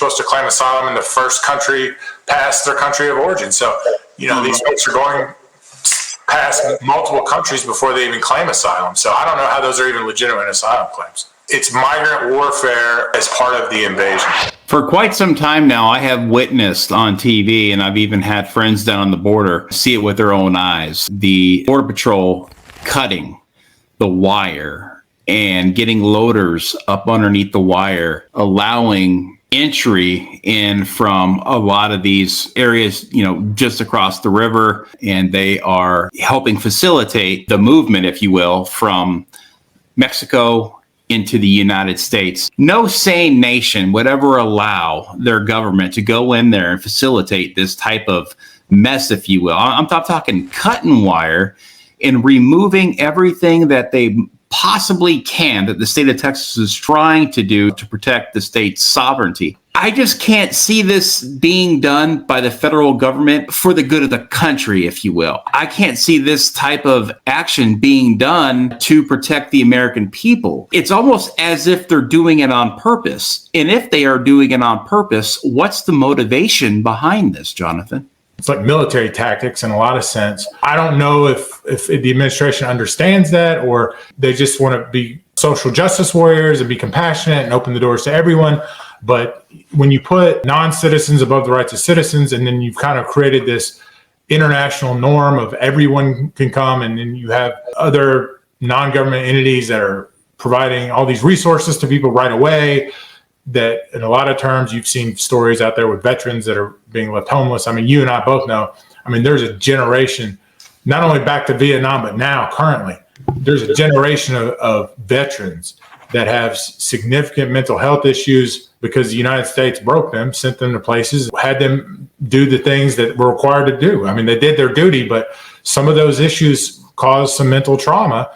supposed to claim asylum in the first country past their country of origin. So, these folks are going past multiple countries before they even claim asylum. So I don't know how those are even legitimate asylum claims. It's migrant warfare as part of the invasion. For quite some time now, I have witnessed on TV, and I've even had friends down on the border see it with their own eyes, the Border Patrol cutting the wire and getting loaders up underneath the wire, allowing entry in from a lot of these areas, just across the river. And they are helping facilitate the movement, if you will, from Mexico into the United States. No sane nation would ever allow their government to go in there and facilitate this type of mess, if you will. I'm talking cutting wire and removing everything that they possibly can, that the state of Texas is trying to do to protect the state's sovereignty. I just can't see this being done by the federal government for the good of the country, if you will. I can't see this type of action being done to protect the American people. It's almost as if they're doing it on purpose. And if they are doing it on purpose, what's the motivation behind this, Jonathan? It's like military tactics in a lot of sense. I don't know if the administration understands that, or they just want to be social justice warriors and be compassionate and open the doors to everyone. But when you put non-citizens above the rights of citizens, and then you've kind of created this international norm of everyone can come, and then you have other non-government entities that are providing all these resources to people right away, that in a lot of terms, you've seen stories out there with veterans that are being left homeless. I mean, you and I both know, there's a generation, not only back to Vietnam, but now currently, there's a generation of veterans that have significant mental health issues because the United States broke them, sent them to places, had them do the things that were required to do. They did their duty, but some of those issues caused some mental trauma.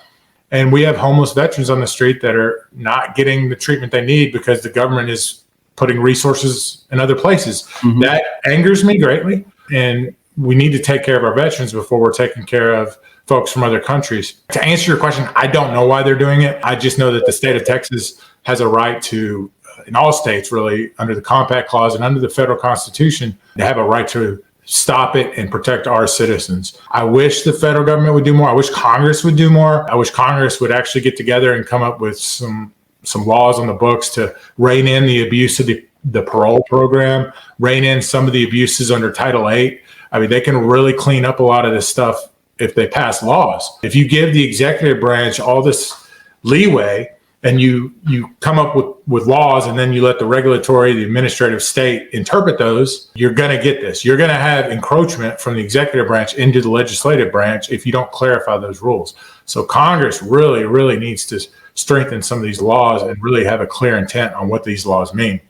And we have homeless veterans on the street that are not getting the treatment they need because the government is putting resources in other places. Mm-hmm. That angers me greatly. And we need to take care of our veterans before we're taking care of folks from other countries. To answer your question, I don't know why they're doing it. I just know that the state of Texas has a right to, in all states really, under the Compact Clause and under the federal Constitution, they have a right to stop it and protect our citizens. I wish the federal government would do more. I wish Congress would do more. I wish Congress would actually get together and come up with some laws on the books to rein in the abuse of the parole program, rein in some of the abuses under Title VIII. They can really clean up a lot of this stuff if they pass laws. If you give the executive branch all this leeway and you come up with laws and then you let the regulatory, the administrative state interpret those, you're going to get this. You're going to have encroachment from the executive branch into the legislative branch if you don't clarify those rules. So Congress really, really needs to strengthen some of these laws and really have a clear intent on what these laws mean.